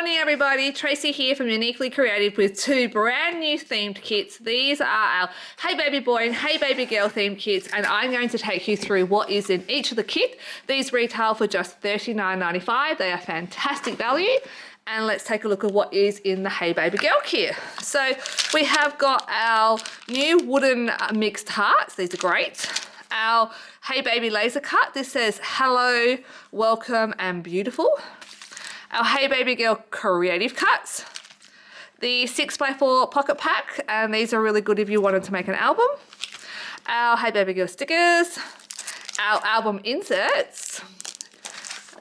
Morning everybody, Tracy here from Uniquely Creative with two brand new themed kits. These are our Hey Baby Boy and Hey Baby Girl themed kits, and I'm going to take you through what is in each of the kit. These retail for just $39.95. They are fantastic value. And let's take a look at what is in the Hey Baby Girl kit. So we have got our new wooden mixed hearts. These are great. Our Hey Baby laser cut. This says hello, welcome and beautiful. Our Hey Baby Girl creative cuts. The 6x4 pocket pack, and these are really good if you wanted to make an album. Our Hey Baby Girl stickers. Our album inserts.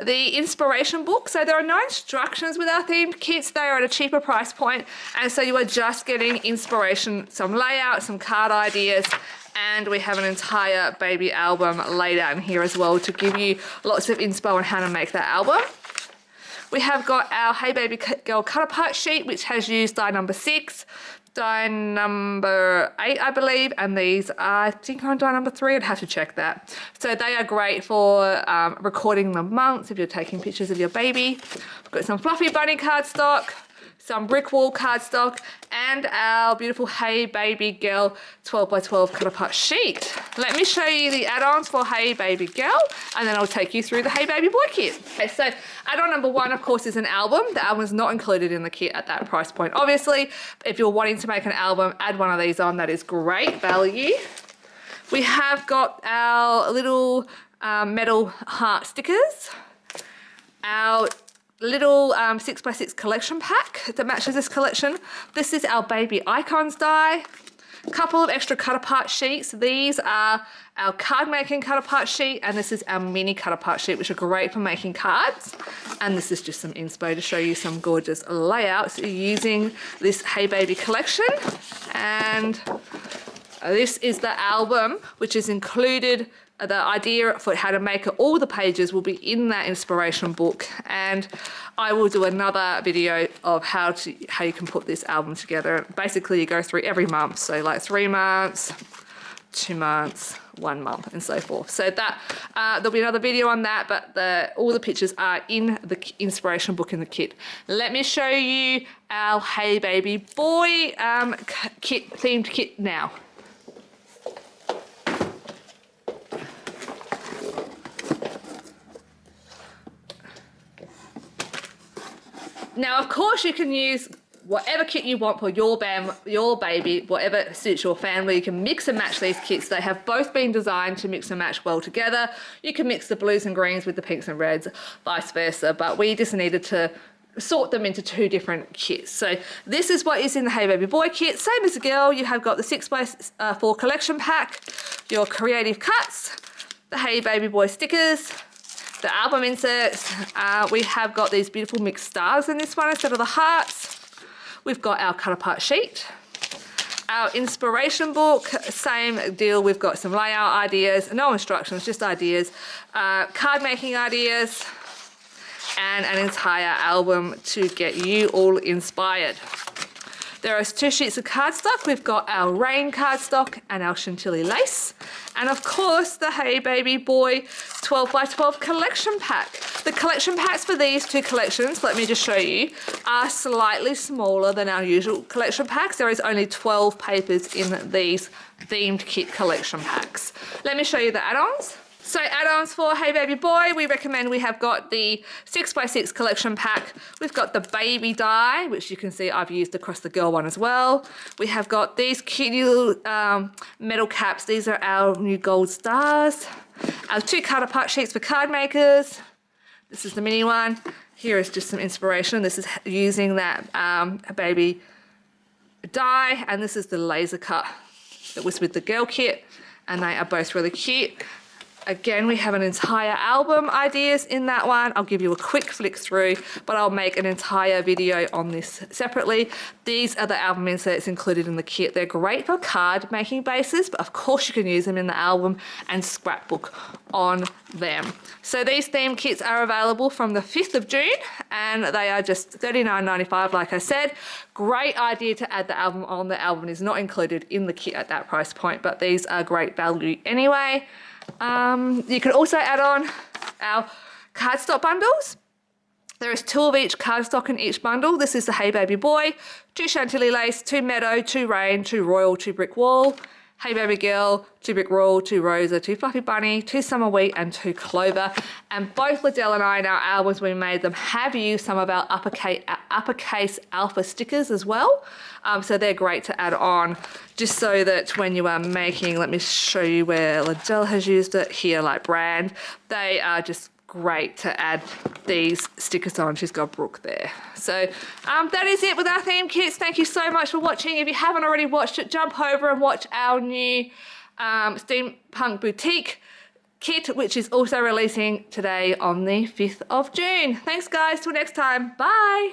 The inspiration book. So there are no instructions with our themed kits. They are at a cheaper price point, and so you are just getting inspiration, some layout, some card ideas, and we have an entire baby album laid out in here as well to give you lots of inspo on how to make that album. We have got our Hey Baby Girl cut apart sheet, which has used die number 6, die number 8, I believe, and these are, I think, on die number 3. I'd have to check that. So they are great for recording the months if you're taking pictures of your baby. We've got some fluffy bunny cardstock, some brick wall cardstock, and our beautiful Hey Baby Girl 12x12 cut apart sheet. Let me show you the add-ons for Hey Baby Girl, and then I'll take you through the Hey Baby Boy kit. Okay, so add-on number 1, of course, is an album. The album is not included in the kit at that price point. Obviously, if you're wanting to make an album, add one of these on. That is great value. We have got our little metal heart stickers, our little 6x6 collection pack that matches this collection. This is our baby icons die. A couple of extra cut apart sheets. These are our card making cut apart sheet, and this is our mini cut apart sheet, which are great for making cards. And this is just some inspo to show you some gorgeous layouts using this Hey Baby collection. And this is the album, which is included. The idea for how to make it, all the pages will be in that inspiration book, and I will do another video of how you can put this album together. Basically, you go through every month, so like 3 months, 2 months, 1 month, and so forth. So that there'll be another video on that, but all the pictures are in the inspiration book in the kit. Let me show you our Hey Baby Boy themed kit now. Now, of course, you can use whatever kit you want for your baby, whatever suits your family. You can mix and match these kits. They have both been designed to mix and match well together. You can mix the blues and greens with the pinks and reds, vice versa, but we just needed to sort them into 2 different kits. So this is what is in the Hey Baby Boy kit. Same as the girl, you have got the 6x4 collection pack, your creative cuts, the Hey Baby Boy stickers, the album inserts. We have got these beautiful mixed stars in this one instead of the hearts. We've got our cut apart sheet, our inspiration book, same deal. We've got some layout ideas, no instructions, just ideas, card making ideas, and an entire album to get you all inspired. There are 2 sheets of cardstock. We've got our rain cardstock and our chantilly lace. And of course, the Hey Baby Boy 12x12 collection pack. The collection packs for these 2 collections, let me just show you, are slightly smaller than our usual collection packs. There is only 12 papers in these themed kit collection packs. Let me show you the add-ons. So add-ons for Hey Baby Boy, we recommend we have got the 6x6 collection pack. We've got the baby die, which you can see I've used across the girl one as well. We have got these cute little metal caps. These are our new gold stars. Our 2 cut apart sheets for card makers. This is the mini one. Here is just some inspiration. This is using that baby die, and this is the laser cut that was with the girl kit, and they are both really cute. Again, we have an entire album ideas in that one. I'll give you a quick flick through, but I'll make an entire video on this separately. These are the album inserts included in the kit. They're great for card making bases, but of course you can use them in the album and scrapbook on them. So these theme kits are available from the 5th of June, and they are just $39.95, like I said. Great idea to add the album on. The album is not included in the kit at that price point, but these are great value anyway. You can also add on our cardstock bundles. There is 2 of each cardstock in each bundle. This is the Hey Baby Boy, 2 Chantilly Lace, 2 Meadow, 2 Rain, 2 Royal, 2 Brick Wall, Hey Baby Girl, 2 Brick Royal, 2 Rosa, 2 Fluffy Bunny, 2 Summer Wheat, and 2 Clover. And both Liddell and I in our albums we made them have used some of our uppercase alpha stickers as well. So they're great to add on just so that when you are making, let me show you where Liddell has used it here, like brand, they are just great to add these stickers on. She's got Brooke there. So that is it with our theme kits. Thank you so much for watching. If you haven't already watched it, jump over and watch our new Steampunk Boutique kit, which is also releasing today on the 5th of June. Thanks guys, till next time, bye.